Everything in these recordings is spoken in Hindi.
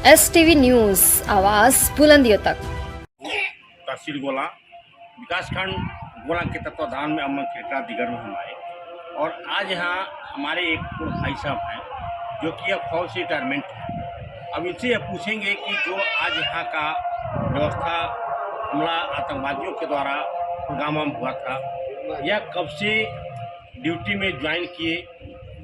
STV न्यूज़, आवाज़ बुलंदियों तक। तहसील गोला विकासखंड गोला के तत्वाधान में अमन खेटा दिगर में हम आए और आज यहाँ हमारे एक भाई साहब हैं जो कि अब फौज से रिटायरमेंट है। अब इनसे यह पूछेंगे कि जो आज यहाँ का व्यवस्था हमला आतंकवादियों के द्वारा पुलवामा में हुआ था, यह कब से ड्यूटी में ज्वाइन किए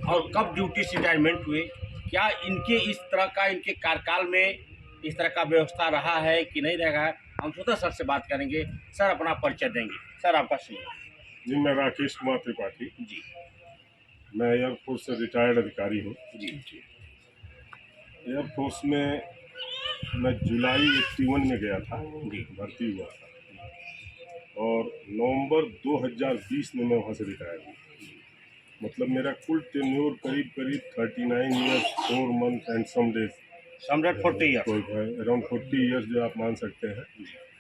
और कब ड्यूटी से रिटायरमेंट हुए, क्या इनके इस तरह का इनके कार्यकाल में इस तरह का व्यवस्था रहा है कि नहीं रहा है, हम स्वतः सर से बात करेंगे। सर अपना परिचय देंगे। सर आपका शुभ। जी, मैं राकेश कुमार त्रिपाठी जी, मैं एयरफोर्स से रिटायर्ड अधिकारी हूँ। जी, एयरफोर्स में मैं जुलाई 81 में गया था, जी, भर्ती हुआ था और नवंबर 2020 में मैं वहाँ से रिटायर हुआ। मतलब मेरा कुल टेन्योर करीब 39 years 4 month and some days, 40 years, around 40 years जो आप मान सकते हैं।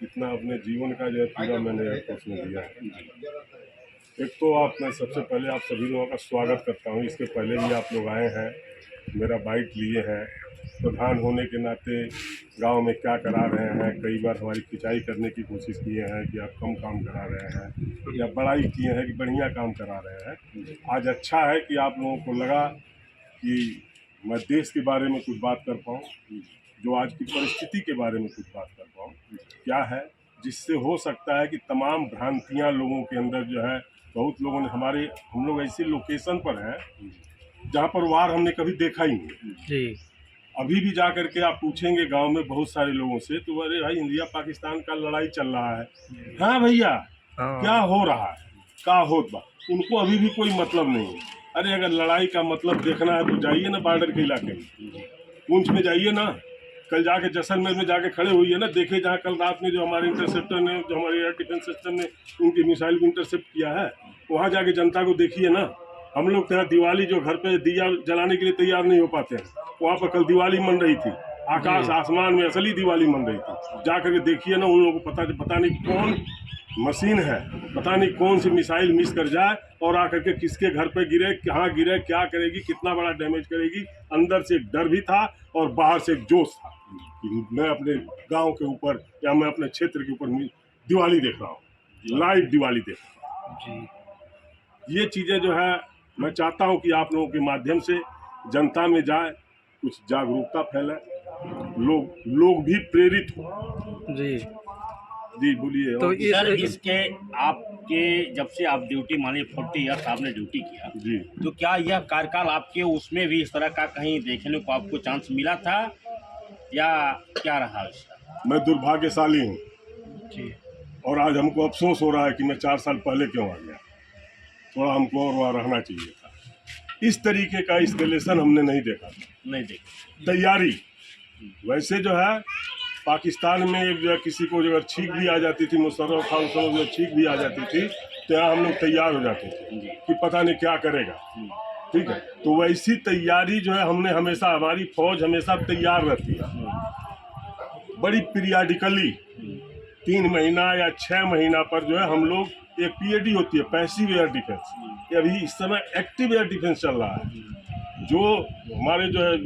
इतना अपने जीवन का जो है पूरा मैंने एयरफोर्स में दिया है। एक तो मैं सबसे पहले आप सभी लोगों का स्वागत करता हूँ। इसके पहले भी आप लोग आए हैं, मेरा बाइट लिए हैं। प्रधान होने के नाते गांव में क्या करा रहे हैं, कई बार हमारी खिंचाई करने की कोशिश किए हैं कि आप कम काम करा रहे हैं, या बड़ाई किए हैं कि बढ़िया काम करा रहे हैं। आज अच्छा है कि आप लोगों को लगा कि मैं देश के बारे में कुछ बात कर पाऊँ, जो आज की परिस्थिति के बारे में कुछ बात कर पाऊँ, क्या है जिससे हो सकता है कि तमाम भ्रांतियाँ लोगों के अंदर जो है, बहुत लोगों ने हम लोग ऐसी लोकेशन पर हैं जहाँ पर वार हमने कभी देखा ही नहीं जी। अभी भी जा करके आप पूछेंगे गांव में बहुत सारे लोगों से, तो अरे भाई इंडिया पाकिस्तान का लड़ाई चल रहा है। हाँ भैया, क्या हो रहा है, क्या होत बा, उनको अभी भी कोई मतलब नहीं है। अरे अगर लड़ाई का मतलब देखना है तो जाइए ना बॉर्डर के इलाके में, पूंछ में जाइए ना, कल जाके जैसलमेर में जाके खड़े हुई है ना, देखे जहाँ कल रात में जो हमारे इंटरसेप्टर ने, जो हमारे एयर डिफेंस सिस्टम ने उनकी मिसाइल को इंटरसेप्ट किया है, वहाँ जाके जनता को देखिए ना। हम लोग तेरा दिवाली जो घर पे दिया जलाने के लिए तैयार नहीं हो पाते हैं, वहाँ पर कल दिवाली मन रही थी, आकाश आसमान में असली दिवाली मन रही थी। जा करके देखिए ना, उन लोगों को पता नहीं कौन मशीन है, पता नहीं कौन सी मिसाइल मिस कर जाए और आकर के किसके घर पे गिरे, कहाँ गिरे, क्या करेगी, कितना बड़ा डैमेज करेगी। अंदर से एक डर भी था और बाहर से एक जोश था कि मैं अपने गाँव के ऊपर या मैं अपने क्षेत्र के ऊपर दिवाली देख रहा हूँ, लाइव दिवाली देख रहा हूँ। ये चीज़ें जो है मैं चाहता हूं कि आप लोगों के माध्यम से जनता में जाए, कुछ जागरूकता फैले, लोग भी प्रेरित हो। जी बोलिए। तो सर इसके आपके जब से आप ड्यूटी मानिए 40 ईयर्स आपने ड्यूटी किया जी, तो क्या यह कार्यकाल आपके उसमें भी इस तरह का कहीं देखने को आपको चांस मिला था या क्या रहा इसका? मैं दुर्भाग्यशाली हूँ और आज हमको अफसोस हो रहा है कि मैं 4 साल पहले क्यों आ गया। थोड़ा हमको और वहाँ रहना चाहिए था। इस तरीके का इंस्टॉलेशन हमने नहीं देखा। तैयारी वैसे जो है पाकिस्तान में एक जो है किसी को अगर छींक भी आ जाती थी, मुशर्रफ खान साहब जो छींक भी आ जाती थी, तो यहाँ हम लोग तैयार हो जाते थे कि पता नहीं क्या करेगा। ठीक है, तो वैसी तैयारी जो है हमने हमेशा, हमारी फौज हमेशा तैयार रहती है। बड़ी पीरियडिकली 3 महीना या 6 महीना पर जो है हम लोग, एक पीएडी होती है पैसिव एयर डिफेंस, अभी इस समय एक्टिव एयर डिफेंस चल रहा है। जो हमारे जो है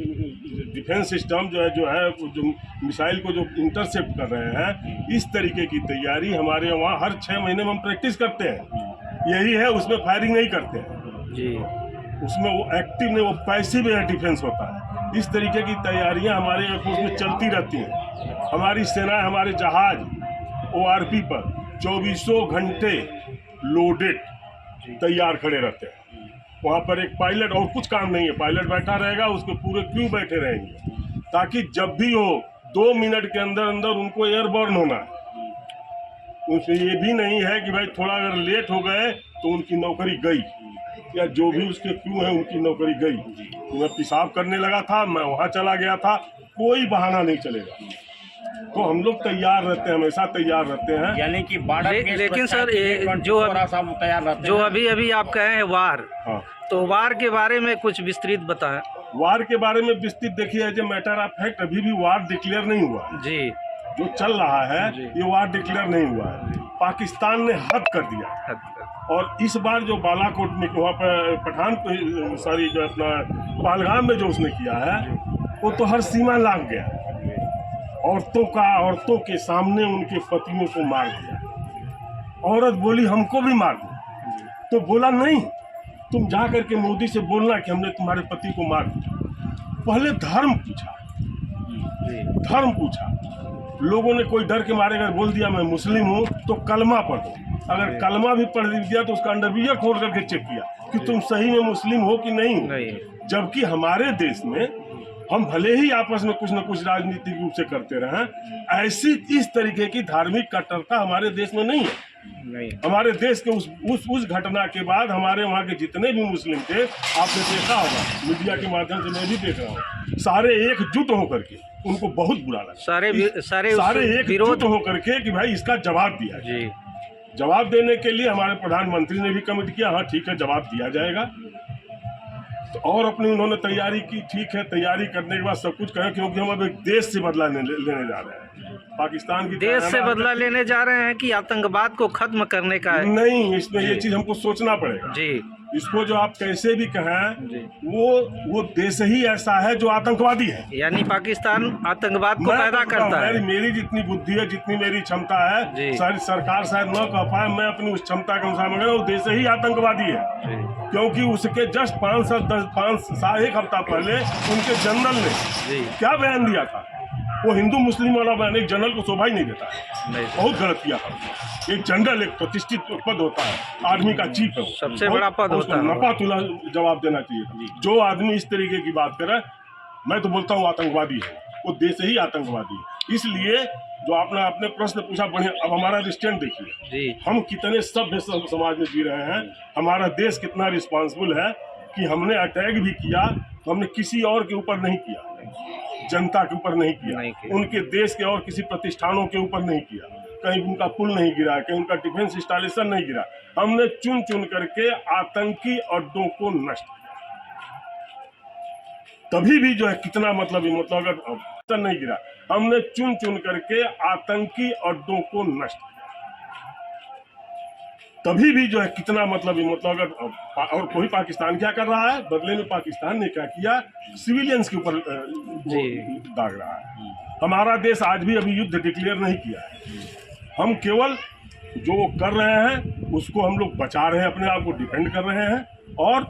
डिफेंस सिस्टम जो है जो मिसाइल को जो इंटरसेप्ट कर रहे हैं, इस तरीके की तैयारी हमारे वहाँ हर 6 महीने में हम प्रैक्टिस करते हैं। यही है, उसमें फायरिंग नहीं करते हैं जी, उसमें वो एक्टिव नहीं, वो पैसिव एयर डिफेंस होता है। इस तरीके की तैयारियाँ हमारे एयरफोर्स में चलती रहती हैं। हमारी सेना, हमारे जहाज ORP पर 24 घंटे लोडेड तैयार खड़े रहते हैं। वहाँ पर एक पायलट और कुछ काम नहीं है, पायलट बैठा रहेगा, उसके पूरे क्रू बैठे रहेंगे, ताकि जब भी हो 2 मिनट के अंदर अंदर उनको एयरबॉर्न होना है। उसमें ये भी नहीं है कि भाई थोड़ा अगर लेट हो गए तो उनकी नौकरी गई, या जो भी उसके क्रू है उनकी नौकरी गई। तो मैं पेशाब करने लगा था, मैं वहाँ चला गया था, कोई बहाना नहीं चलेगा। तो हम लोग तैयार रहते हैं, हमेशा तैयार रहते हैं। यानी कि लेकिन सर जो अभी आप कहे हैं वार, हाँ, तो वार के बारे में कुछ विस्तृत बताएं। वार के बारे में विस्तृत देखिए, as a matter of fact अभी भी वार डिक्लेयर नहीं हुआ है जी। जो चल रहा है ये वार डिक्लेयर नहीं हुआ है। पाकिस्तान ने हद कर दिया और इस बार जो बालाकोट में वहाँ पर पठान जो अपना पहलगाम में जो उसने किया है, वो तो हर सीमा लांघ गया। औरतों के सामने उनके पतियों को मार दिया। औरत बोली हमको भी मार दो, तो बोला नहीं, तुम जा करके मोदी से बोलना कि हमने तुम्हारे पति को मार दिया। पहले धर्म पूछा। लोगों ने कोई डर के मारे अगर बोल दिया मैं मुस्लिम हूँ तो कलमा पढ़ो, अगर कलमा भी पढ़ दिया तो उसका अंडरवियर खोल करके चेक किया कि तुम सही में मुस्लिम हो कि नहीं। जबकि हमारे देश में हम भले ही आपस में कुछ न कुछ राजनीतिक रूप से करते रहे, ऐसी इस तरीके की धार्मिक कट्टरता हमारे देश में नहीं है। हमारे देश के उस घटना के बाद हमारे वहाँ के जितने भी मुस्लिम थे, आपने देखा होगा, मीडिया के माध्यम से मैं भी देख रहा हूँ, सारे एकजुट होकर के उनको बहुत बुरा लगा। सारे एकजुट होकर के कि भाई इसका जवाब दिया जाए। जवाब देने के लिए हमारे प्रधानमंत्री ने भी कमिट किया, हाँ ठीक है जवाब दिया जाएगा। तो और अपनी उन्होंने तैयारी की, ठीक है, तैयारी करने के बाद सब कुछ कहें, क्योंकि हम अब एक देश से बदला लेने जा रहे हैं। पाकिस्तान की देश से बदला लेने जा रहे हैं कि आतंकवाद को खत्म करने का है? नहीं, इसमें ये चीज हमको सोचना पड़ेगा जी। इसको जो आप कैसे भी कहें, वो देश ही ऐसा है जो आतंकवादी है, यानी पाकिस्तान आतंकवाद को पैदा करता है। मेरी जितनी बुद्धि है, जितनी मेरी क्षमता है, सारी सरकार शायद न कह पाए, मैं अपनी उस क्षमता के अनुसार मगर वो देश ही आतंकवादी है। क्योंकि उसके जस्ट 1 हफ्ता पहले उनके जनरल ने क्या बयान दिया था, वो हिंदू मुस्लिम वाला बयान एक जनरल को शोभा ही नहीं देता है, बहुत गलत किया था। एक जनरल एक प्रतिष्ठित पद होता है, आर्मी का चीफ है, सबसे बड़ा पद होता है, नपातुला जवाब देना चाहिए। जो आदमी इस तरीके की बात करे, मैं तो बोलता हूँ आतंकवादी है, वो देश ही आतंकवादी है। इसलिए जो आपने प्रश्न पूछा बढ़िया। अब हमारा रिस्टेंट देखिए, हम कितने सभ्य समाज में जी रहे हैं, हमारा देश कितना रिस्पॉन्सिबल है कि हमने अटैक भी किया, हमने किसी और के ऊपर नहीं किया, जनता के ऊपर नहीं किया, उनके देश के और किसी प्रतिष्ठानों के ऊपर नहीं किया, कहीं उनका पुल नहीं गिरा, कहीं उनका डिफेंस इंस्टॉलेशन नहीं गिरा। हमने चुन करके आतंकी अड्डों को नष्ट किया। तभी भी जो है कितना मतलब अगर नहीं गिरा, हमने चुन करके आतंकी अड्डों को नष्ट किया। तभी भी जो है कितना मतलब अगर और कोई पाकिस्तान क्या कर रहा है, बदले में पाकिस्तान ने क्या किया, सिविलियंस के ऊपर दाग रहा है। हमारा देश आज भी अभी युद्ध डिक्लेयर नहीं किया है, हम केवल जो कर रहे हैं उसको हम लोग बचा रहे हैं, अपने आप को डिफेंड कर रहे हैं और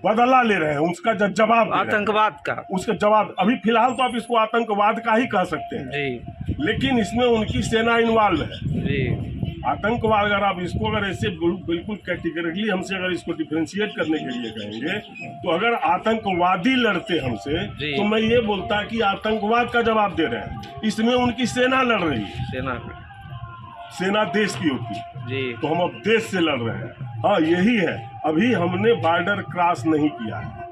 बदला ले रहे हैं, उसका जवाब आतंकवाद का, उसका जवाब। अभी फिलहाल तो आप इसको आतंकवाद का ही कह सकते हैं जी, लेकिन इसमें उनकी सेना इन्वॉल्व है जी। आतंकवाद अगर ऐसे बिल्कुल कैटेगरिकली हमसे अगर इसको डिफरेंशिएट करने के लिए कहेंगे, तो अगर आतंकवादी लड़ते हमसे तो मैं ये बोलता कि आतंकवाद का जवाब दे रहे हैं। इसमें उनकी सेना लड़ रही है, सेना देश की होती जी, तो हम अब देश से लड़ रहे हैं। हाँ यही है, अभी हमने बॉर्डर क्रॉस नहीं किया है,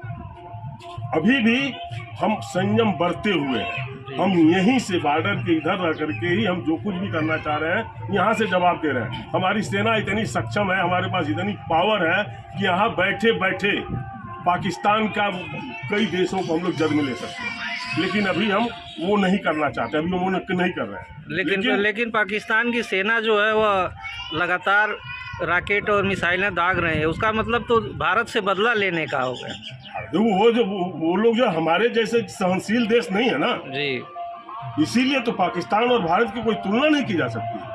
अभी भी हम संयम बरते हुए हैं। हम यहीं से बॉर्डर के इधर रह करके ही हम जो कुछ भी करना चाह रहे हैं यहाँ से जवाब दे रहे हैं। हमारी सेना इतनी सक्षम है, हमारे पास इतनी पावर है कि यहाँ बैठे बैठे पाकिस्तान का कई देशों को हम लोग जद में ले सकते हैं, लेकिन अभी हम वो नहीं करना चाहते, अभी हम वो नहीं कर रहे हैं। लेकिन पाकिस्तान की सेना जो है वह लगातार रॉकेट और मिसाइलें दाग रहे हैं, उसका मतलब तो भारत से बदला लेने का हो गया। वो लोग जो हमारे जैसे सहनशील देश नहीं है ना जी, इसीलिए तो पाकिस्तान और भारत की कोई तुलना नहीं की जा सकती।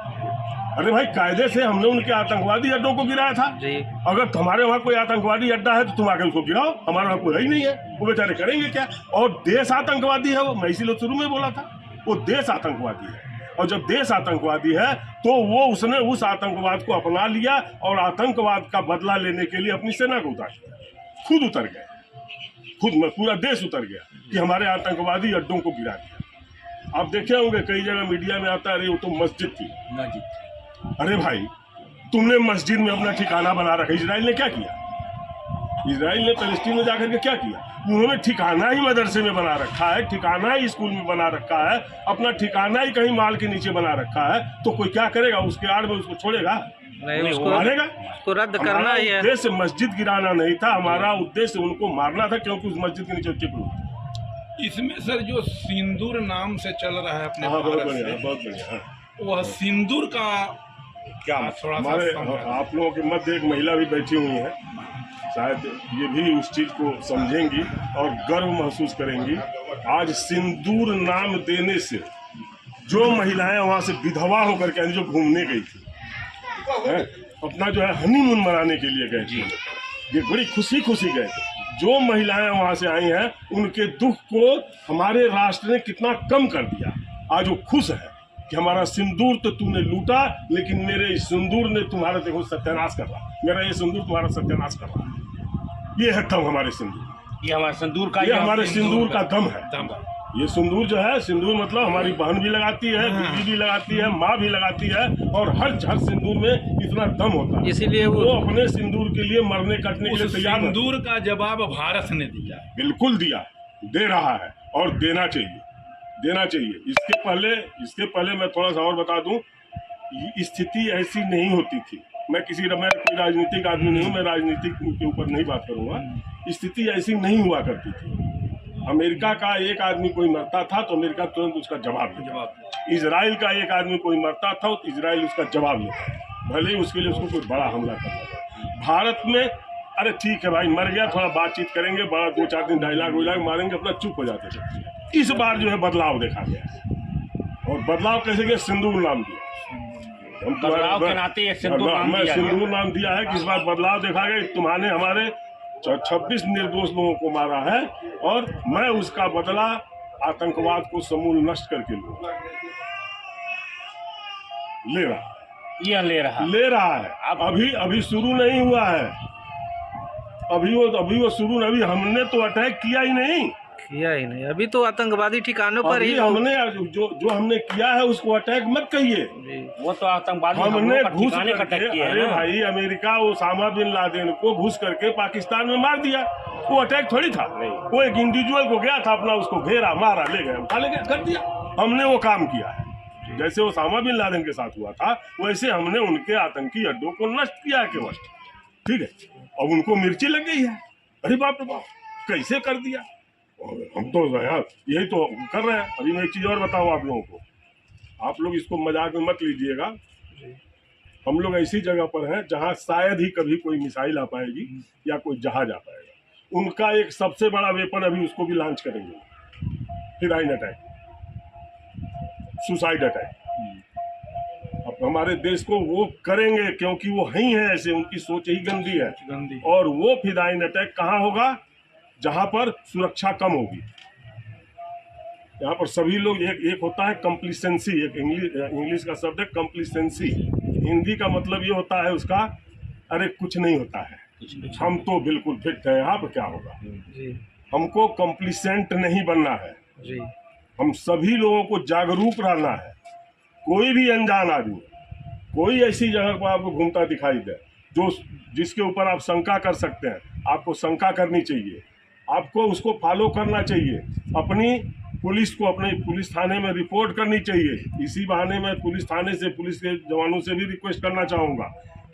अरे भाई कायदे से हमने उनके आतंकवादी अड्डों को गिराया था जी। अगर तुम्हारे वहाँ कोई आतंकवादी अड्डा है तो तुम आकर उसको गिराओ, हमारे वहाँ कोई ही नहीं है, वो बेचारे करेंगे क्या। और देश आतंकवादी है वो, मैं इसीलिए शुरू में बोला था, वो देश आतंकवादी है। और जब देश आतंकवादी है तो उसने उस आतंकवाद को अपना लिया और आतंकवाद का बदला लेने के लिए अपनी सेना को उतार दिया, खुद उतर गए, खुद में पूरा देश उतर गया कि हमारे आतंकवादी अड्डों को गिरा दिया। आप देखे होंगे कई जगह मीडिया में आता है, अरे वो तो मस्जिद थी। अरे भाई तुमने मस्जिद में अपना ठिकाना बना रखा, इजराइल ने क्या किया? इजराइल ने पैलेस्टीन में जाकर के क्या किया? उन्होंने ठिकाना ही मदरसे में बना रखा है, ठिकाना ही स्कूल में बना रखा है, अपना ठिकाना ही कहीं माल के नीचे बना रखा है। तो कोई क्या करेगा उसके आड़ में? उसको छोड़ेगा नहीं, उसको मारेगा, उसको रद्द करना ही है। उद्देश्य मस्जिद गिराना नहीं था, हमारा उद्देश्य उनको मारना था, क्योंकि उस मस्जिद के नीचे चिपड़ू। इसमें सर जो सिंदूर नाम से चल रहा है अपने बहुत बढ़िया, वह सिंदूर का क्या हमारे आप लोगों के मध्य एक महिला भी बैठी हुई है, शायद ये भी उस चीज को समझेंगी और गर्व महसूस करेंगी। आज सिंदूर नाम देने से जो महिलाएं वहां से विधवा होकर के जो घूमने गई थी, अपना जो है हनीमून मनाने के लिए गए थे, ये बड़ी खुशी खुशी गए थे। जो महिलाएं वहां से आई हैं उनके दुख को हमारे राष्ट्र ने कितना कम कर दिया। आज वो खुश है कि हमारा सिंदूर तो तूने लूटा, लेकिन मेरे इस सिंदूर ने तुम्हारा देखो सत्यानाश कर रहा, मेरा ये सिंदूर तुम्हारा सत्यानाश कर रहा। ये है दम हमारे सिंदूर, ये हमारे सिंदूर का, ये हमारे सिंदूर का दम है। ये सिंदूर जो है, सिंदूर मतलब हमारी बहन भी लगाती है, बीवी भी लगाती है, माँ भी लगाती है, और हर सिंदूर में इतना दम होता है, इसीलिए वो अपने सिंदूर के लिए मरने कटने के लिए तैयार है। सिंदूर का जवाब भारत ने दिया, बिल्कुल दिया, दे रहा है और देना चाहिए, देना चाहिए। इसके पहले मैं थोड़ा सा और बता दूं, स्थिति ऐसी नहीं होती थी। मैं कोई राजनीतिक आदमी नहीं हूँ, मैं राजनीतिक के ऊपर नहीं बात करूंगा। स्थिति ऐसी नहीं हुआ करती थी। अमेरिका का एक आदमी कोई मरता था तो अमेरिका तुरंत उसका जवाब देता। इजराइल का एक आदमी कोई मरता था तो इजराइल उसका जवाब लेता, भले ही उसके लिए उसको कोई बड़ा हमला करना था। भारत में अरे ठीक है भाई, मर गया, थोड़ा बातचीत करेंगे, बड़ा 2-4 दिन डायलॉग मारेंगे, अपना चुप हो जाते थे। इस बार जो है बदलाव देखा गया, और बदलाव कैसे गया? सिंदूर नाम दिया। बदलाव के नाते मैं सिंदूर नाम दिया है कि इस बार बदलाव देखा गया। तुम्हारे हमारे 26 निर्दोष लोगों को मारा है, और मैं उसका बदला आतंकवाद को समूल नष्ट करके लूंगा। ले रहा है। अभी शुरू नहीं हुआ है, अभी हमने तो अटैक किया ही नहीं, अभी तो आतंकवादी ठिकानों पर ही हमने जो हमने किया है उसको अटैक मत कहिए, वो तो आतंकवादी हमने घुस करके, अरे भाई अमेरिका ओसामा बिन लादेन को घुस करके पाकिस्तान में मार दिया, वो अटैक थोड़ी था। वो एक इंडिविजुअल को गया था, अपना उसको घेरा, मारा, ले गए, कर दिया। हमने वो काम किया है, जैसे ओसामा बिन लादेन के साथ हुआ था वैसे हमने उनके आतंकी अड्डों को नष्ट किया है केवल, ठीक है। अब उनको मिर्ची लग गई है, अरे बाप रे बाप, कैसे कर दिया। हम तो यार यही तो कर रहे हैं। अभी मैं एक चीज़ और बताऊँ आप लोगों को, आप लोग इसको मजाक में मत लीजिएगा। हम लोग ऐसी जगह पर हैं जहां शायद ही कभी कोई मिसाइल आ पाएगी या कोई जहाज आ पाएगा। उनका एक सबसे बड़ा वेपन अभी उसको भी लॉन्च करेंगे, फिराइन अटैक, सुसाइड अटैक। अब हमारे देश को वो करेंगे क्योंकि वो ही है ऐसे, उनकी सोच ही गंदी है। और वो फिराइन अटैक कहाँ होगा? जहां पर सुरक्षा कम होगी। यहाँ पर सभी लोग एक होता है कंप्लीसेंसी, एक इंग्लिश का शब्द है कंप्लीसेंसी। हिंदी का मतलब ये होता है उसका, अरे कुछ नहीं होता है, हम तो बिल्कुल फिट है, यहाँ पर क्या होगा। हमको कंप्लीसेंट नहीं बनना है, हम सभी लोगों को जागरूक रहना है। कोई भी अनजान आदमी कोई ऐसी जगह पर आपको घूमता दिखाई दे जिसके ऊपर आप शंका कर सकते हैं, आपको शंका करनी चाहिए, आपको उसको फॉलो करना चाहिए। अपनी पुलिस को अपने पुलिस थाने में रिपोर्ट करनी चाहिए। इसी बहाने में पुलिस थाने से, पुलिस के जवानों से भी रिक्वेस्ट करना चाहूँगा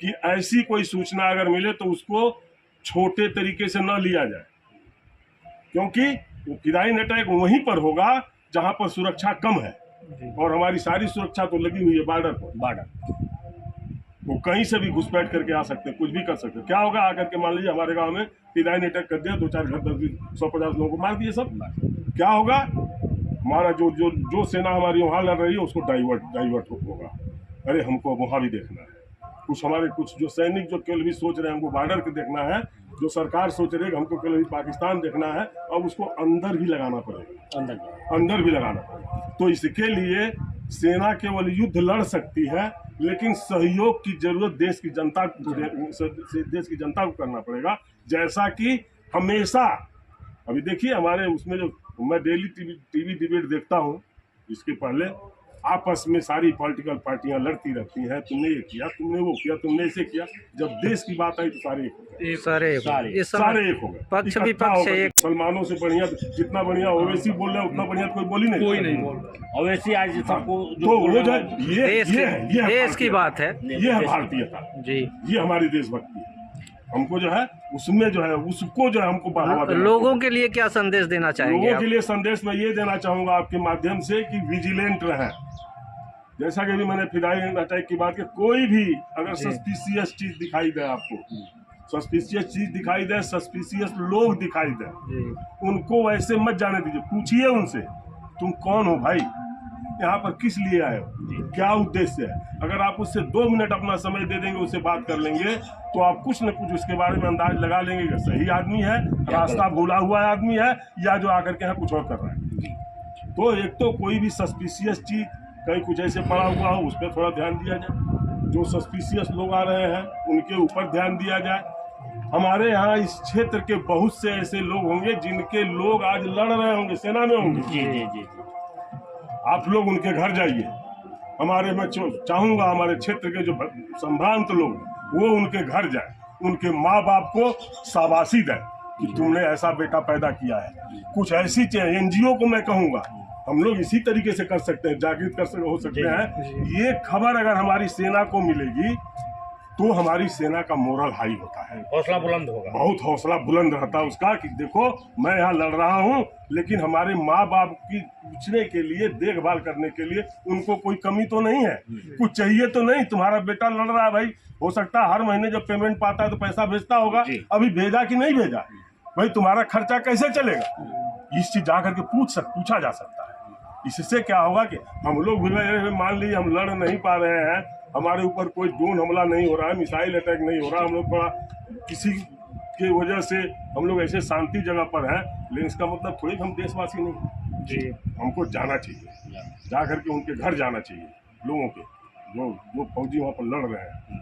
कि ऐसी कोई सूचना अगर मिले तो उसको छोटे तरीके से न लिया जाए, क्योंकि वो फिराइन अटैक वहीं पर होगा जहाँ पर सुरक्षा कम है, और हमारी सारी सुरक्षा तो लगी हुई है बॉर्डर। वो कहीं से भी घुसपैठ करके आ सकते हैं, कुछ भी कर सकते हैं। क्या होगा आकर के, मान लीजिए हमारे गांव में फिराइन अटैक कर दिया, 2-4 घर 100-50 लोगों को मार दिए सब, क्या होगा? हमारा जो सेना हमारी वहाँ लड़ रही है उसको डाइवर्ट होगा। अरे हमको वहाँ भी देखना है। कुछ जो सैनिक जो केवल भी सोच रहे हैं हमको बॉर्डर के देखना है, जो सरकार सोच रही है हमको केवल भी पाकिस्तान देखना है, अब उसको अंदर भी लगाना पड़ेगा, अंदर भी लगाना पड़ेगा। तो इसके लिए सेना केवल युद्ध लड़ सकती है, लेकिन सहयोग की जरूरत देश की जनता को करना पड़ेगा। जैसा कि हमेशा अभी देखिए हमारे उसमें जो मैं डेली टीवी डिबेट देखता हूँ, इसके पहले आपस में सारी पॉलिटिकल पार्टियां लड़ती रहती हैं, तुमने ये किया, तुमने वो किया, तुमने ऐसे किया। जब देश की बात आई तो सारे एक हो गए, सारे एक हो गए, पक्ष विपक्ष एक। मुसलमानों से बढ़िया, जितना बढ़िया ओवैसी बोल रहे हैं उतना बढ़िया कोई बोली नहीं, कोई नहीं बोल रहा। ओवैसी आज सबको तो वो जो है देश की बात है, ये है भारतीयता जी, ये हमारी देशभक्ति है। हमको जो है उसमें जो है उसको जो है हमको बढ़ावा देना। लोगों के लिए क्या संदेश देना चाहेंगे? लोगों के लिए संदेश मैं ये देना चाहूँगा आपके माध्यम से कि विजिलेंट रहें। जैसा कि अभी मैंने फिराइन अटैक की बात की, कोई भी अगर सस्पिशियस चीज दिखाई दे आपको, सस्पिशियस चीज दिखाई दे, सस्पिशियस लोग दिखाई दे, उनको वैसे मत जाने दीजिए। पूछिए उनसे तुम कौन हो भाई, यहाँ पर किस लिए आए हो, क्या उद्देश्य है। अगर आप उससे 2 मिनट अपना समय दे देंगे, उससे बात कर लेंगे, तो आप कुछ न कुछ उसके बारे में अंदाज लगा लेंगे कि सही आदमी है, रास्ता भूला हुआ आदमी है, या जो आकर के यहाँ कुछ और कर रहा है। तो एक तो कोई भी सस्पिशियस चीज कहीं कुछ ऐसे पड़ा हुआ हो, उस पर थोड़ा ध्यान दिया जाए। जो सस्पिशियस लोग आ रहे हैं उनके ऊपर ध्यान दिया जाए। हमारे यहाँ इस क्षेत्र के बहुत से ऐसे लोग होंगे जिनके लोग आज लड़ रहे होंगे, सेना में होंगे। जी जी जी। आप लोग उनके घर जाइए। मैं चाहूंगा हमारे क्षेत्र के जो संभ्रांत लोग वो उनके घर जाए, उनके माँ बाप को शाबाशी दें कि तुमने ऐसा बेटा पैदा किया है। कुछ ऐसी NGO को मैं कहूँगा, हम लोग इसी तरीके से कर सकते हैं, जागृत हो सकते हैं। ये खबर अगर हमारी सेना को मिलेगी तो हमारी सेना का मोरल हाई होता है, हौसला बुलंद होगा, बहुत हौसला बुलंद रहता है उसका कि देखो मैं यहाँ लड़ रहा हूँ, लेकिन हमारे माँ बाप की पूछने के लिए, देखभाल करने के लिए उनको कोई कमी तो नहीं है, कुछ चाहिए तो नहीं। तुम्हारा बेटा लड़ रहा है भाई, हो सकता है हर महीने जब पेमेंट पाता है तो पैसा भेजता होगा, अभी भेजा कि नहीं भेजा, भाई तुम्हारा खर्चा कैसे चलेगा, इस चीज जा करके पूछा जा सकता है। इससे क्या होगा कि हम लोग भी मान लीजिए हम लड़ नहीं पा रहे हैं, हमारे ऊपर कोई ड्रोन हमला नहीं हो रहा है, मिसाइल अटैक नहीं हो रहा, हम लोग थोड़ा किसी की वजह से हम लोग ऐसे शांति जगह पर हैं, लेकिन इसका मतलब थोड़ी हम देशवासी नहीं जी। हमको जाना चाहिए, जा करके उनके घर जाना चाहिए लोगों के, जो फौजी वहाँ पर लड़ रहे हैं,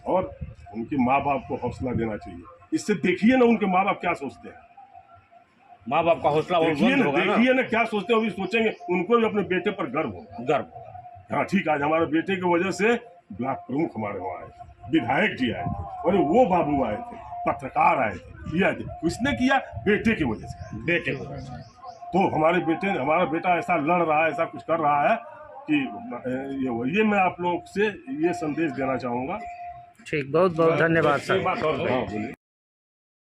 और उनके माँ बाप को हौसला देना चाहिए। इससे देखिए ना उनके माँ बाप क्या सोचते हैं, माँ बाप का हौसला देखिए ना क्या सोचते हैं, वो भी सोचेंगे, उनको भी अपने बेटे पर गर्व होगा। हाँ ठीक, आज हमारे बेटे की वजह से ब्लॉक प्रमुख हमारे वहाँ आए थे, विधायक जी आए थे, और वो बाबू आए थे, पत्रकार आए थे, ये आए थे, किसने किया, बेटे की वजह से, बेटे को। तो हमारा बेटा ऐसा लड़ रहा है, ऐसा कुछ कर रहा है कि ये मैं आप लोग से ये संदेश देना चाहूँगा। ठीक, बहुत बहुत धन्यवाद सर।